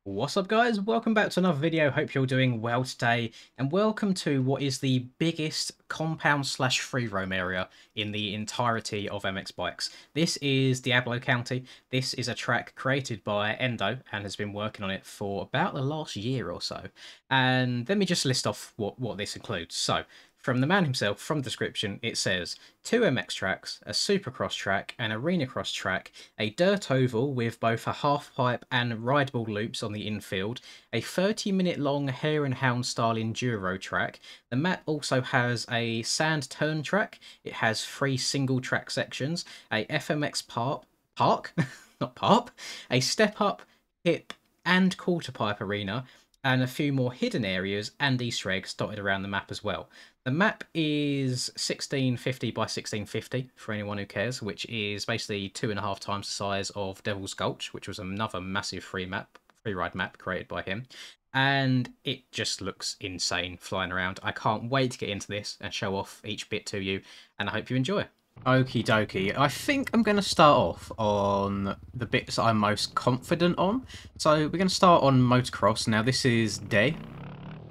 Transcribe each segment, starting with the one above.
What's up guys, welcome back to another video, hope you're doing well today, and welcome to what is the biggest compound slash free roam area in the entirety of MX Bikes. This is Diablo County. This is a track created by Endo and has been working on it for about the last year or so. And let me just list off what this includes. So, from the man himself, from the description, it says 2 MX tracks, a supercross track, an arena cross track, a dirt oval with both a half pipe and rideable loops on the infield, a 30-minute long hare and hound style enduro track. The map also has a sand turn track. It has 3 single track sections, a FMX park, not park, a step up, hip, and quarter pipe arena, and a few more hidden areas and Easter eggs dotted around the map as well. The map is 1650 by 1650 for anyone who cares, which is basically 2.5 times the size of Devil's Gulch, which was another massive Freeride map created by him. And it just looks insane flying around. I can't wait to get into this and show off each bit to you, and I hope you enjoy. Okie dokie. I think I'm going to start off on the bits that I'm most confident on. So we're going to start on motocross. Now this is Day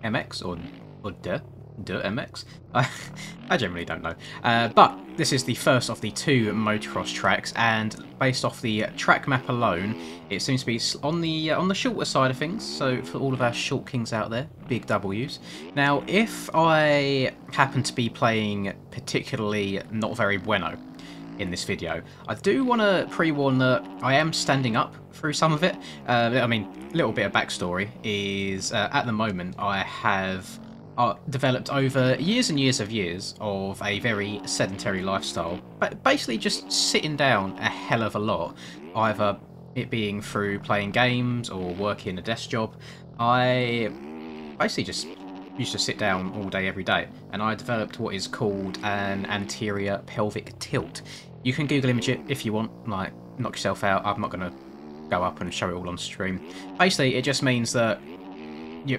MX or De MX. I generally don't know. But this is the first of the 2 motocross tracks, and based off the track map alone, it seems to be on the shorter side of things. So for all of our short kings out there, big W's. Now, if I happen to be playing particularly not very bueno in this video, I do want to pre-warn that I am standing up through some of it. I mean, a little bit of backstory is at the moment I have developed over years and years of a very sedentary lifestyle, but basically just sitting down a hell of a lot, either it being through playing games or working a desk job. I basically just used to sit down all day every day, and I developed what is called an anterior pelvic tilt. You can Google image it if you want, like, knock yourself out. I'm not going to go up and show it all on stream. Basically, it just means that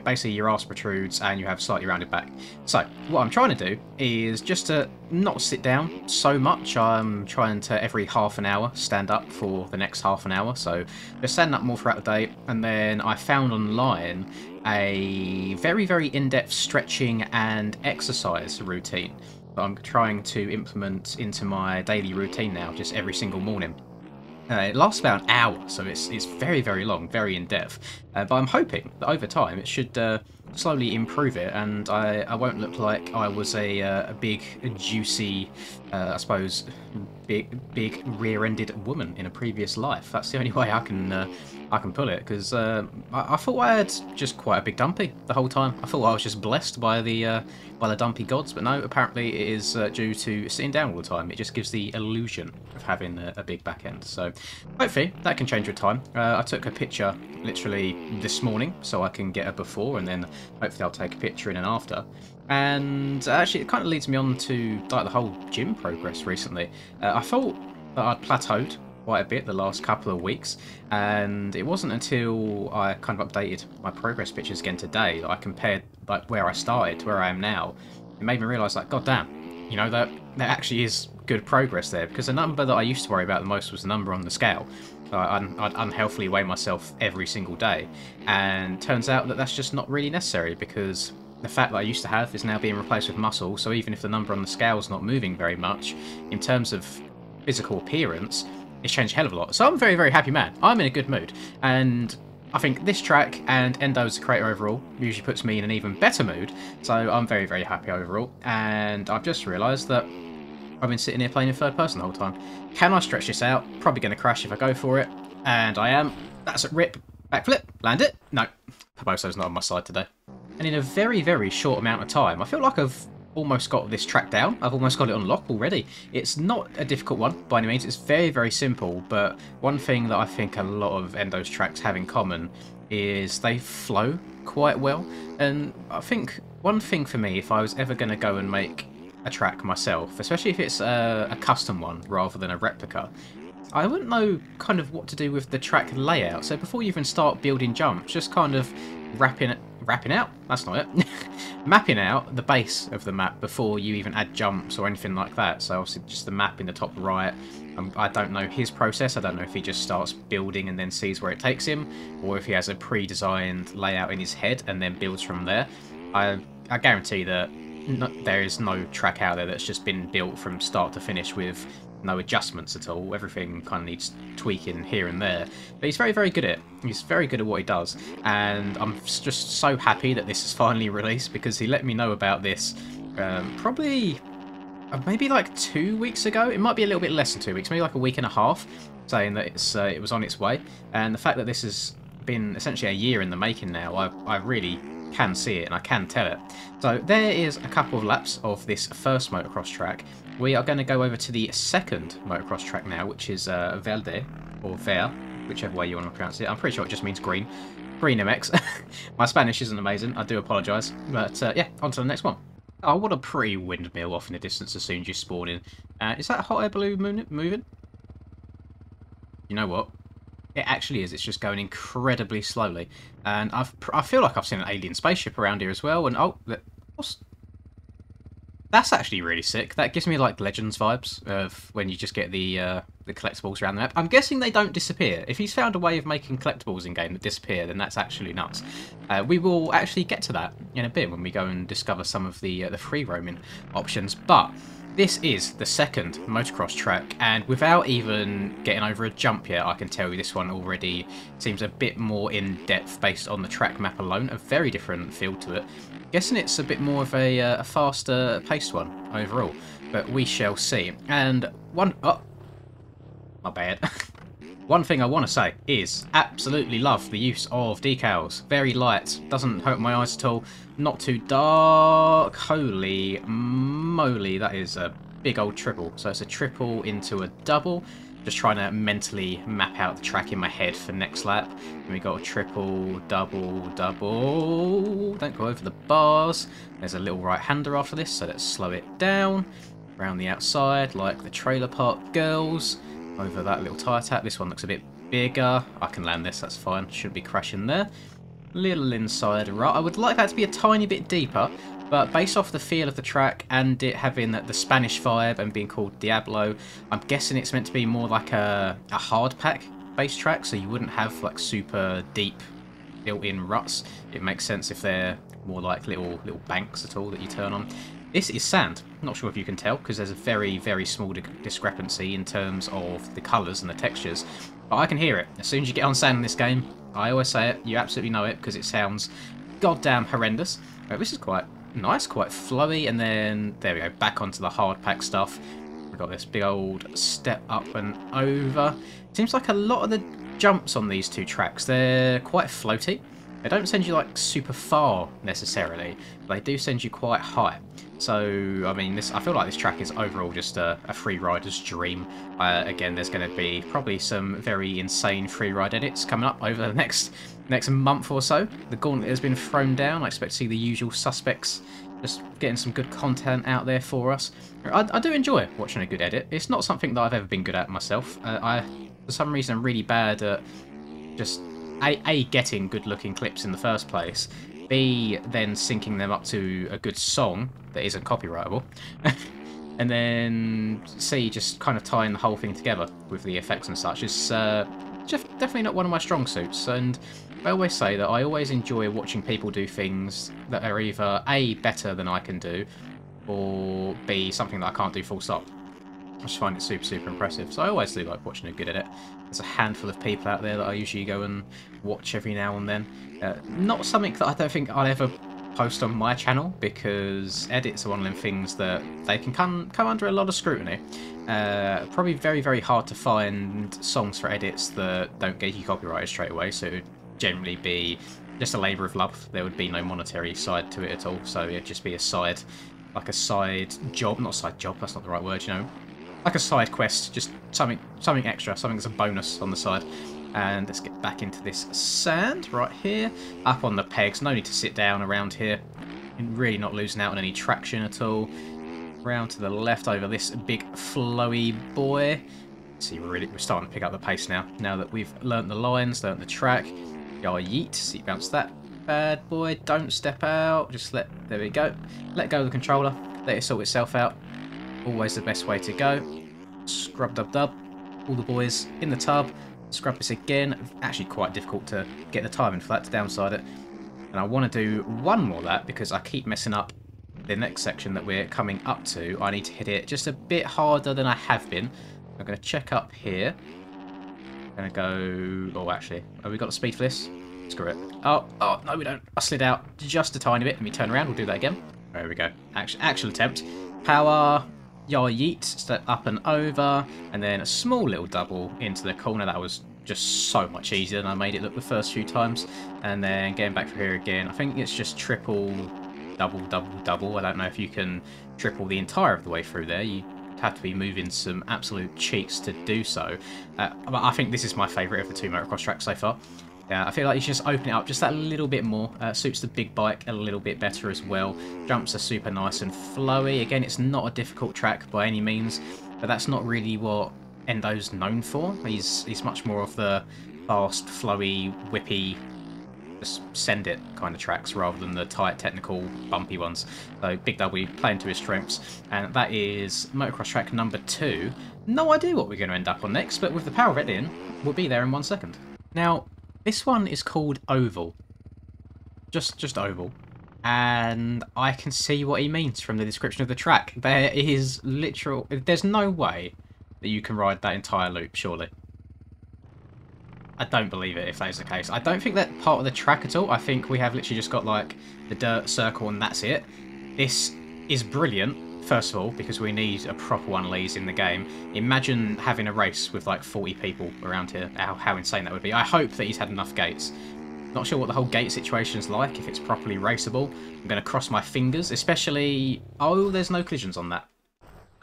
basically your arse protrudes and you have slightly rounded back. So what I'm trying to do is just to not sit down so much. I'm trying to every half an hour stand up for the next half an hour, so just stand up more throughout the day. And then I found online a very in-depth stretching and exercise routine that I'm trying to implement into my daily routine now, just every single morning. It lasts about an hour, so it's very long, very in-depth. But I'm hoping that over time it should slowly improve it, and I won't look like I was a big, juicy, I suppose, big rear-ended woman in a previous life. That's the only way I can pull it, because I thought I had just quite a big dumpy the whole time. I thought I was just blessed by the dumpy gods, but no, apparently it is due to sitting down all the time. It just gives the illusion of having a big back end. So hopefully that can change with time. I took a picture literally this morning so I can get a before, and then hopefully I'll take a picture in and after. And actually it kind of leads me on to like the whole gym progress recently. I thought that I'd plateaued quite a bit the last couple of weeks, and it wasn't until I kind of updated my progress pictures again today that I compared like where I started to where I am now. It made me realise, like, god damn, you know, that actually is good progress there, because the number that I used to worry about the most was the number on the scale. I'd unhealthily weigh myself every single day, and turns out that that's just not really necessary, because the fat that I used to have is now being replaced with muscle. So even if the number on the scale is not moving very much, in terms of physical appearance, it's changed a hell of a lot. So I'm a very happy man. I'm in a good mood, and I think this track and Endo as a creator overall usually puts me in an even better mood. So I'm very happy overall, and I've just realised that I've been sitting here playing in third person the whole time. Can I stretch this out? Probably going to crash if I go for it, and I am. That's a rip. Backflip. Land it. No. Paboso's not on my side today. And in a very short amount of time, I feel like I've almost got this track down. I've almost got it on lock already. It's not a difficult one by any means. It's very simple, but one thing that I think a lot of Endo's tracks have in common is they flow quite well. And I think one thing for me, if I was ever going to go and make a track myself, especially if it's a custom one rather than a replica, I wouldn't know kind of what to do with the track layout. So before you even start building jumps, just kind of wrapping wrapping out. That's not it. Mapping out the base of the map before you even add jumps or anything like that. So obviously just the map in the top right. I don't know his process. I don't know if he just starts building and then sees where it takes him, or if he has a pre-designed layout in his head and then builds from there. I guarantee that there is no track out there that's just been built from start to finish with no adjustments at all. Everything kind of needs tweaking here and there. But he's very, very good at it. He's very good at what he does. And I'm just so happy that this is finally released, because he let me know about this probably maybe like 2 weeks ago. It might be a little bit less than 2 weeks, maybe like a week and a half, saying that it was on its way. And the fact that this has been essentially a year in the making now, I really can see it and I can tell it. So there is a couple of laps of this first motocross track. We are going to go over to the second motocross track now, which is Verde, or Ver, whichever way you want to pronounce it. I'm pretty sure it just means green. Green MX. My Spanish isn't amazing, I do apologise. But yeah, on to the next one. Oh, what a pretty windmill off in the distance as soon as you spawn in. Is that a hot air balloon moving? You know what? It actually is. It's just going incredibly slowly. And I feel like I've seen an alien spaceship around here as well. And oh, that's actually really sick. That gives me like Legends vibes of when you just get the collectibles around the map. I'm guessing they don't disappear. If he's found a way of making collectibles in game that disappear, then that's actually nuts. We will actually get to that in a bit when we go and discover some of the free roaming options. But this is the second motocross track, and without even getting over a jump yet, I can tell you this one already seems a bit more in-depth based on the track map alone. A very different feel to it. Guessing it's a bit more of a faster paced one overall, but we shall see. And oh, my bad. One thing I want to say is absolutely love the use of decals. Very light, doesn't hurt my eyes at all, not too dark. Holy moly, that is a big old triple. So it's a triple into a double. Just trying to mentally map out the track in my head for next lap. And we got a triple, double, double. Don't go over the bars. There's a little right-hander after this, so let's slow it down. Around the outside, like the trailer park girls. Over that little tyre tap. This one looks a bit bigger. I can land this, that's fine. Shouldn't be crashing there. Little inside right. I would like that to be a tiny bit deeper, but based off the feel of the track and it having the Spanish vibe and being called Diablo, I'm guessing it's meant to be more like a hard pack base track, so you wouldn't have like super deep built-in ruts. It makes sense if they're more like little banks at all that you turn on. This is sand. Not sure if you can tell, because there's a very, very small discrepancy in terms of the colours and the textures. But I can hear it. As soon as you get on sand in this game, I always say it, you absolutely know it, because it sounds goddamn horrendous. But this is quite nice, quite flowy, and then, there we go, back onto the hard pack stuff. We've got this big old step up and over. Seems like a lot of the jumps on these two tracks, they're quite floaty. They don't send you like super far necessarily, but they do send you quite high. So, I mean, I feel like this track is overall just a free rider's dream. Again, there's going to be probably some very insane free ride edits coming up over the next month or so. The gauntlet has been thrown down. I expect to see the usual suspects just getting some good content out there for us. I do enjoy watching a good edit. It's not something that I've ever been good at myself. For some reason, I'm really bad at just A, getting good-looking clips in the first place, B, then syncing them up to a good song that isn't copyrightable, and then C, just kind of tying the whole thing together with the effects and such. It's just definitely not one of my strong suits, and I always say that I always enjoy watching people do things that are either A, better than I can do, or B, something that I can't do full stop. I just find it super, super impressive. So I always do like watching a good edit. There's a handful of people out there that I usually go and watch every now and then. Not something that I don't think I'll ever post on my channel, because edits are one of them things that they can come under a lot of scrutiny. Probably very, very hard to find songs for edits that don't get you copyrighted straight away, so it would generally be just a labour of love. There would be no monetary side to it at all, so it'd just be a side, like a side job, not side job, that's not the right word, you know. Like a side quest, just something extra, something that's a bonus on the side. And let's get back into this sand right here, up on the pegs. No need to sit down around here. You're really not losing out on any traction at all. Round to the left over this big flowy boy. See, we're starting to pick up the pace now. Now that we've learnt the lines, learnt the track. Go yeet, see bounce that. bad boy. Don't step out. Just let... There we go. Let go of the controller. Let it sort itself out. Always the best way to go. Scrub dub dub. All the boys in the tub. Scrub this again. Actually quite difficult to get the timing for that to downside it. And I want to do one more of that because I keep messing up the next section that we're coming up to. I need to hit it just a bit harder than I have been. I'm going to check up here. I'm going to go... Oh, actually, have we got the speed for this? Screw it. Oh, no, we don't. I slid out just a tiny bit. Let me turn around. We'll do that again. There we go. Actual attempt. Power. Yar yeet. Step up and over. And then a small little double into the corner. That was just so much easier than I made it look the first few times. And then getting back for here again. I think it's just triple, double, double, double. I don't know if you can triple the entire of the way through there. You have to be moving some absolute cheeks to do so. But I think this is my favourite of the two motocross tracks so far. I feel like you should just open it up just that little bit more. Suits the big bike a little bit better as well. Jumps are super nice and flowy. Again, it's not a difficult track by any means, but that's not really what Endo's known for. He's much more of the fast, flowy, whippy, just send it kind of tracks rather than the tight, technical, bumpy ones. So Big W playing to his strengths, and that is motocross track number 2. No idea what we're going to end up on next, but with the power of it in, we'll be there in 1 second. Now, this one is called Oval. Just Oval. And I can see what he means from the description of the track. There is literal... There's no way that you can ride that entire loop, surely. I don't believe it if that is the case. I don't think that part of the track at all. I think we have literally just got like the dirt circle and that's it. This is brilliant, first of all, because we need a proper one of these in the game. Imagine having a race with like 40 people around here. How insane that would be. I hope that he's had enough gates. Not sure what the whole gate situation is like, if it's properly raceable. I'm going to cross my fingers, especially... Oh, there's no collisions on that.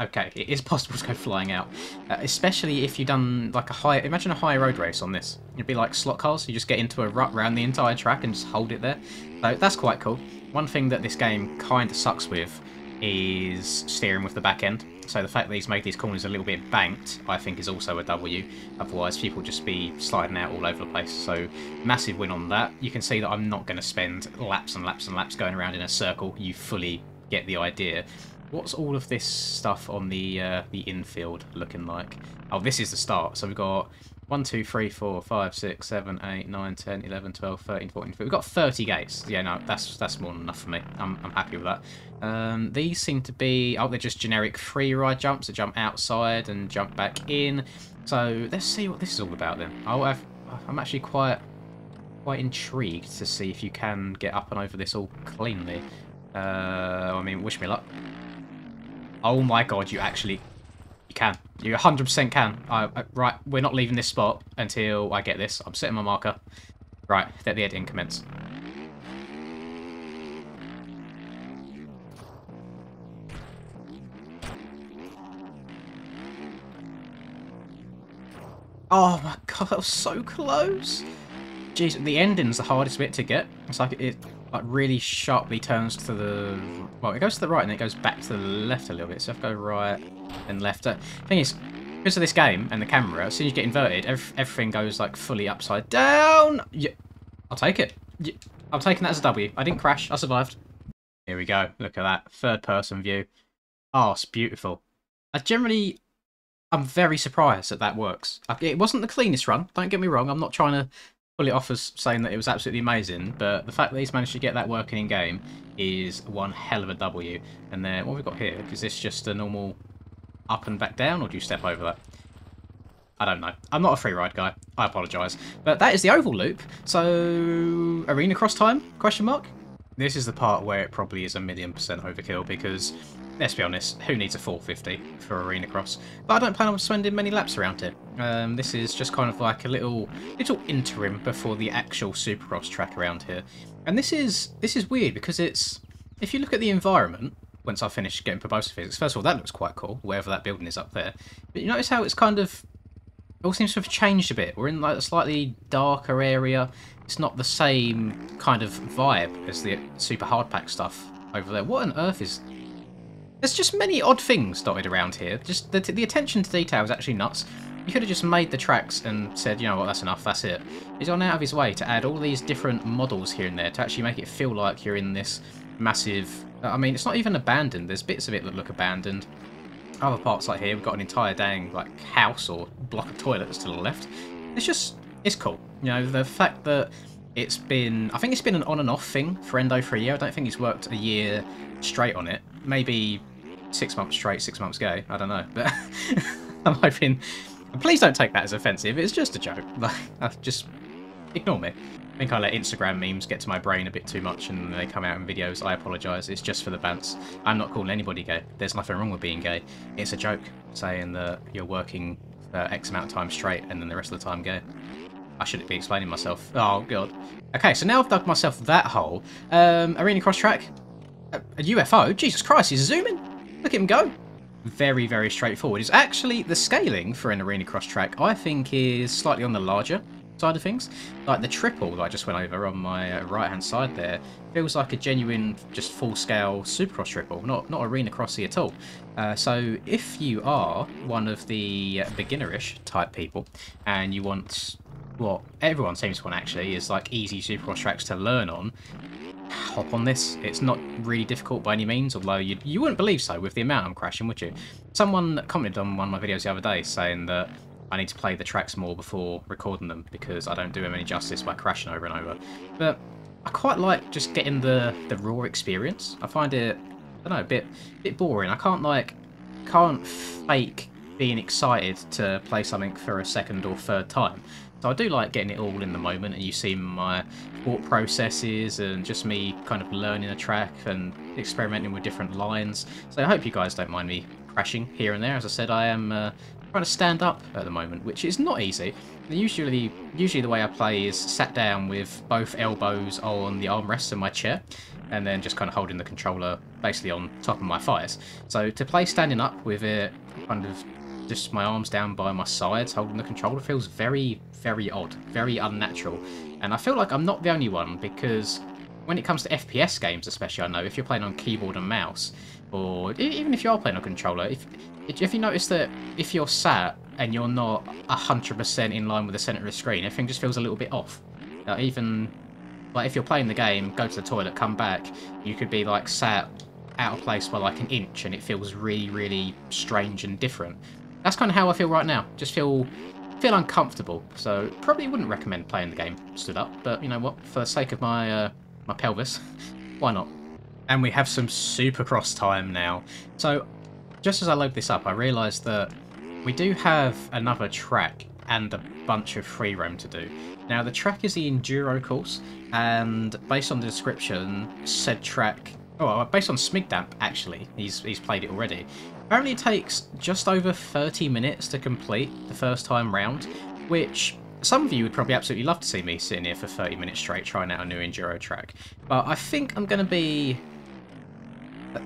Okay, it is possible to go flying out. Especially if you've done like a high... Imagine a high road race on this. It'd be like slot cars. You just get into a rut around the entire track and just hold it there. So that's quite cool. One thing that this game kind of sucks with is steering with the back end. So the fact that he's made these corners a little bit banked, I think, is also a W. Otherwise, people would just be sliding out all over the place. So massive win on that. You can see that I'm not going to spend laps and laps and laps going around in a circle. You fully get the idea. What's all of this stuff on the infield looking like? Oh, this is the start. So we've got 1, 2, 3, 4, 5, 6, 7, 8, 9, 10, 11, 12, 13, 14, 15. We've got 30 gates. Yeah, no, that's more than enough for me. I'm happy with that. These seem to be... Oh, they're just generic Freeride jumps that jump outside and jump back in. So let's see what this is all about then. I'm actually quite intrigued to see if you can get up and over this all cleanly. I mean, wish me luck. Oh my god, you actually... You can. You 100% can. Right, we're not leaving this spot until I get this. I'm setting my marker. Right, let the editing commence. Oh my god, that was so close. Jeez, the ending's the hardest bit to get. It's like it like really sharply turns to the... Well, it goes to the right and it goes back to the left a little bit. So I have to go right and left. Thing is, because of this game and the camera, as soon as you get inverted, everything goes like fully upside down. Yeah, I'll take it. Yeah, I'm taking that as a W. I didn't crash. I survived. Here we go. Look at that. Third person view. Oh, it's beautiful. I'm very surprised that that works. It wasn't the cleanest run. Don't get me wrong. I'm not trying to pull it off as saying that it was absolutely amazing, but the fact that he's managed to get that working in game is one hell of a W. And then what have we got here? Is this just a normal up and back down, or do you step over that? I don't know. I'm not a Freeride guy. I apologise. But that is the oval loop. So, arena cross time? Question mark? This is the part where it probably is 1,000,000% overkill because, let's be honest, who needs a 450 for arena cross? But I don't plan on spending many laps around here. This is just kind of like a little interim before the actual supercross track around here. And this is weird because it's... If you look at the environment, once I finish getting propulsive physics, first of all, that looks quite cool, wherever that building is up there. But you notice how it's kind of... It all seems to have changed a bit. We're in like a slightly darker area. It's not the same kind of vibe as the super hardpack stuff over there. What on earth is... There's just many odd things dotted around here. Just the attention to detail is actually nuts. You could have just made the tracks and said, you know what, that's enough, that's it. He's gone out of his way to add all these different models here and there to actually make it feel like you're in this massive... I mean, it's not even abandoned. There's bits of it that look abandoned. Other parts like here, we've got an entire dang like house or block of toilets to the left. It's cool. You know, the fact that it's been... I think it's been an on and off thing for Endo for a year. I don't think he's worked a year straight on it. Maybe 6 months straight, 6 months go. I don't know. But I'm hoping... Please don't take that as offensive. It's just a joke. Like, just ignore me. I think I let Instagram memes get to my brain a bit too much and they come out in videos. I apologise. It's just for the bants. I'm not calling anybody gay. There's nothing wrong with being gay. It's a joke saying that you're working for X amount of time straight and then the rest of the time gay. I shouldn't be explaining myself. Oh, God. Okay, so now I've dug myself that hole. Arena cross track. A UFO? Jesus Christ, he's zooming. Look at him go. Very, very straightforward. It's actually, the scaling for an arena cross track, I think, is slightly on the larger side of things. Like the triple that I just went over on my right-hand side there feels like a genuine, just full-scale Supercross triple, not arena crossy at all. So if you are one of the beginnerish type people and you want what everyone seems to want actually is like easy Supercross tracks to learn on, hop on this. It's not really difficult by any means, although you wouldn't believe so with the amount I'm crashing, would you? Someone commented on one of my videos the other day saying that I need to play the tracks more before recording them because I don't do them any justice by crashing over and over. But I quite like just getting the raw experience. I find it, I don't know, a bit boring. I can't fake being excited to play something for a second or third time. So I do like getting it all in the moment, and you see my thought processes and just me kind of learning a track and experimenting with different lines. So I hope you guys don't mind me crashing here and there. As I said, I am trying to stand up at the moment, which is not easy. Usually the way I play is sat down with both elbows on the armrests of my chair, and then just kind of holding the controller basically on top of my thighs. So to play standing up with it kind of just my arms down by my sides holding the controller feels very, very odd, very unnatural. And I feel like I'm not the only one, because when it comes to FPS games especially, I know if you're playing on keyboard and mouse, or even if you are playing on controller, if you notice that if you're sat and you're not 100% in line with the centre of the screen, everything just feels a little bit off. Even like if you're playing the game, go to the toilet, come back, you could be like sat out of place by like an inch and it feels really, really strange and different. That's kind of how I feel right now. Just feel uncomfortable. So probably wouldn't recommend playing the game stood up. But you know what? For the sake of my my pelvis, why not? And we have some Supercross time now. So just as I load this up, I realised that we do have another track and a bunch of free roam to do. Now the track is the Enduro course, and based on the description, said track. Oh, based on Smigdamp actually, he's played it already. Apparently it takes just over 30 minutes to complete the first time round, which some of you would probably absolutely love to see me sitting here for 30 minutes straight trying out a new Enduro track. But I think I'm going to be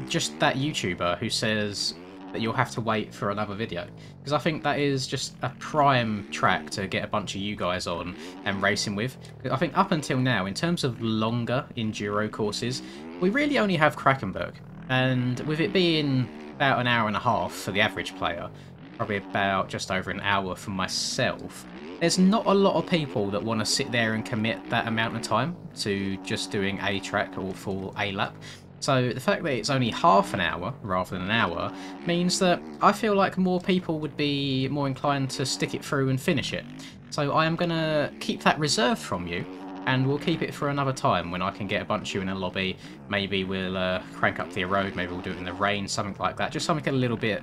just that YouTuber who says that you'll have to wait for another video, because I think that is just a prime track to get a bunch of you guys on and racing with. I think up until now, in terms of longer Enduro courses, we really only have Krakenberg, and with it being about an hour and a half for the average player, probably about just over an hour for myself, there's not a lot of people that want to sit there and commit that amount of time to just doing a track or for a lap. So the fact that it's only half an hour rather than an hour means that I feel like more people would be more inclined to stick it through and finish it. So I am going to keep that reserved from you, and we'll keep it for another time when I can get a bunch of you in a lobby. Maybe we'll crank up the road, maybe we'll do it in the rain, something like that. Just something a little bit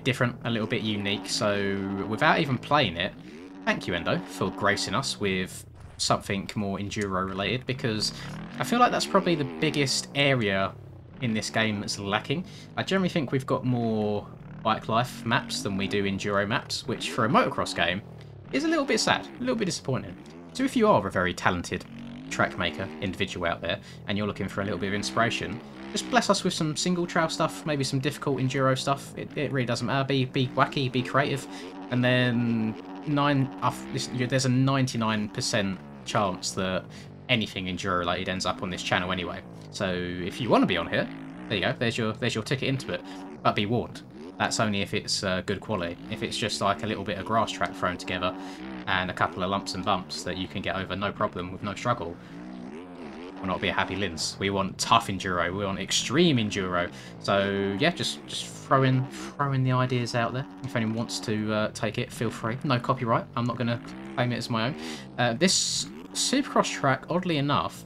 different, a little bit unique. So without even playing it, thank you Endo for gracing us with something more Enduro related, because I feel like that's probably the biggest area in this game that's lacking. I generally think we've got more bike life maps than we do Enduro maps, which for a motocross game is a little bit sad, a little bit disappointing. So if you are a very talented track maker individual out there and you're looking for a little bit of inspiration, just bless us with some single trail stuff, maybe some difficult Enduro stuff. It really doesn't matter. Be wacky, be creative, and then there's a 99% chance that anything Enduro related ends up on this channel anyway. So if you want to be on here, there you go. There's your ticket into it. But be warned, That's only if it's good quality. If it's just like a little bit of grass track thrown together and a couple of lumps and bumps that you can get over no problem with no struggle, will not be a happy Linz. We want tough enduro. We want extreme enduro. So yeah, just throwing the ideas out there. If anyone wants to take it, feel free. No copyright. I'm not going to claim it as my own. This Supercross track, oddly enough,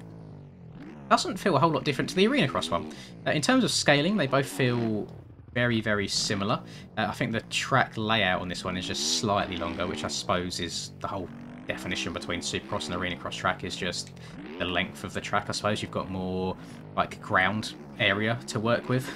doesn't feel a whole lot different to the Arena Cross one. In terms of scaling, they both feel very, very similar. I think the track layout on this one is just slightly longer, which I suppose is the whole definition between Supercross and Arena Cross track, is just the length of the track. I suppose you've got more like ground area to work with,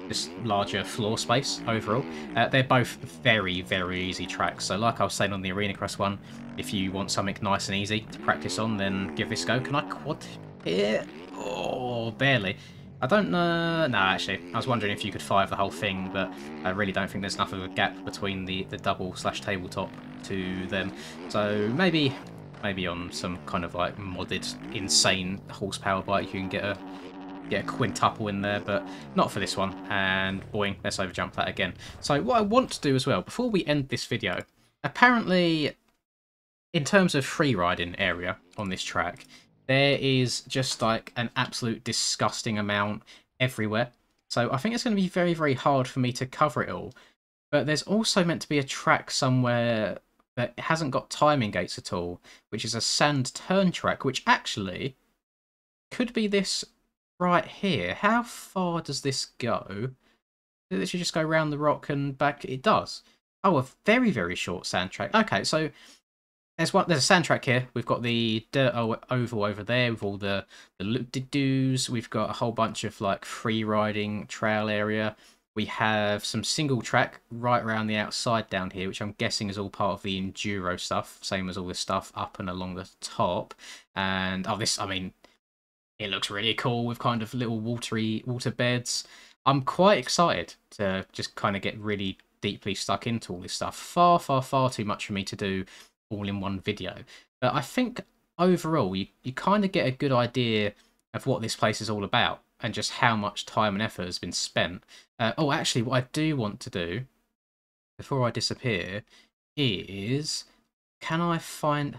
just larger floor space overall. They're both very, very easy tracks. So like I was saying on the Arena Cross one, if you want something nice and easy to practice on, then give this a go. Can I quad here? Oh, barely. I don't know. No, actually, I was wondering if you could fire the whole thing, but I really don't think there's enough of a gap between the double/tabletop to them. So maybe on some kind of like modded, insane horsepower bike, you can get a quintuple in there, but not for this one. And boing, let's overjump that again. So what I want to do as well, before we end this video, apparently, in terms of free riding area on this track, there is just like an absolute disgusting amount everywhere. So I think it's going to be very, very hard for me to cover it all. But there's also meant to be a track somewhere that hasn't got timing gates at all, which is a sand turn track, which actually could be this right here. How far does this go? Does it literally just go around the rock and back? It does. Oh, a very, very short sand track. Okay, so there's a sand track here. We've got the dirt oval over there with all the loop-de-doos. We've got a whole bunch of like free riding trail area. We have some single track right around the outside down here, which I'm guessing is all part of the enduro stuff, same as all this stuff up and along the top. And oh, this, I mean, it looks really cool with kind of little water beds. I'm quite excited to just kind of get really deeply stuck into all this stuff. Far, far, far too much for me to do all in one video, but I think overall you kind of get a good idea of what this place is all about and just how much time and effort has been spent. Oh, actually, what I do want to do before I disappear is, can I find...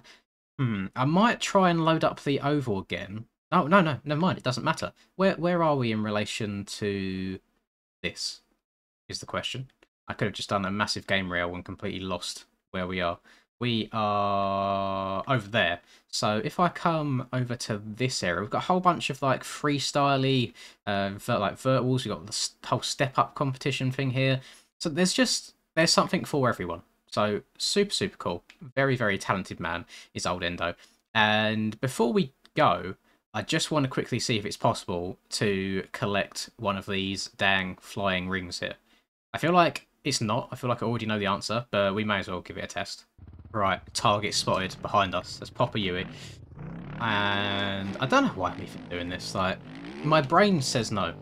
I might try and load up the oval again. Oh, no, never mind, it doesn't matter. Where are we in relation to this, is the question. I could have just done a massive game rail and completely lost where we are. We are over there. So if I come over to this area, we've got a whole bunch of like freestyle-y, like verticals. We've got the whole step-up competition thing here. So there's something for everyone. So super, super cool. Very, very talented man is old Endo. And before we go, I just want to quickly see if it's possible to collect one of these dang flying rings here. I feel like it's not. I feel like I already know the answer, but we may as well give it a test. Right, target spotted behind us. That's Papa Yui. And I don't know why I'm even doing this. Like, my brain says no,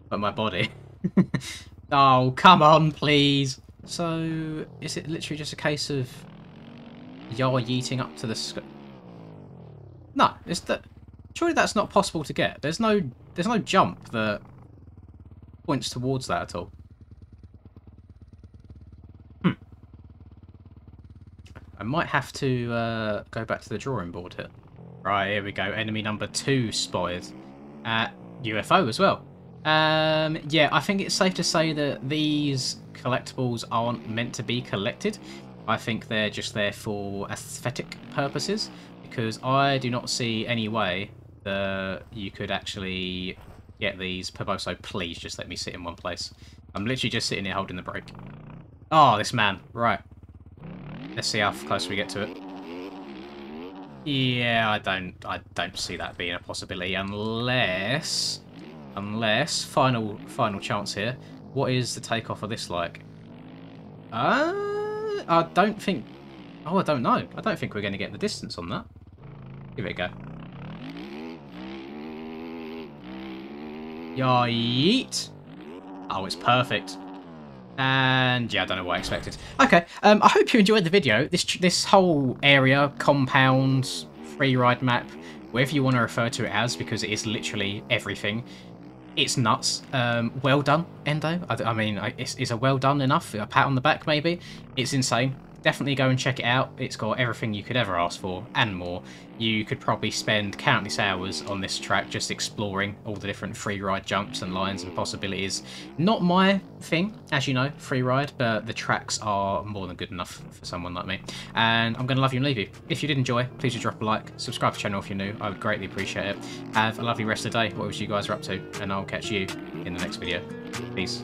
but my body. Oh, come on, please. So, is it literally just a case of y'all yeeting up to the sky? No, it's that. Surely that's not possible to get. There's no jump that points towards that at all. I might have to go back to the drawing board here. Right, here we go. Enemy number 2 spotted. UFO as well. Yeah, I think it's safe to say that these collectibles aren't meant to be collected. I think they're just there for aesthetic purposes, because I do not see any way that you could actually get these. Perboso, please just let me sit in one place. I'm literally just sitting here holding the brake. Oh, this man. Right. Let's see how close we get to it. Yeah, I don't see that being a possibility unless final chance here. What is the takeoff of this like? I don't think. Oh, I don't know. I don't think we're going to get the distance on that. Give it a go. Yeet. Oh, it's perfect. And yeah, I don't know what I expected. Okay, I hope you enjoyed the video. This whole area, compound, free ride map, whatever you want to refer to it as, because it is literally everything, it's nuts. Well done, Endo. I mean, it's a well done enough. A pat on the back, maybe. It's insane. Definitely go and check it out. It's got everything you could ever ask for and more. You could probably spend countless hours on this track just exploring all the different free ride jumps and lines and possibilities. Not my thing, as you know, free ride, but the tracks are more than good enough for someone like me. And I'm going to love you and leave you. If you did enjoy, please do drop a like, subscribe to the channel if you're new. I would greatly appreciate it. Have a lovely rest of the day, whatever you guys are up to, and I'll catch you in the next video. Peace.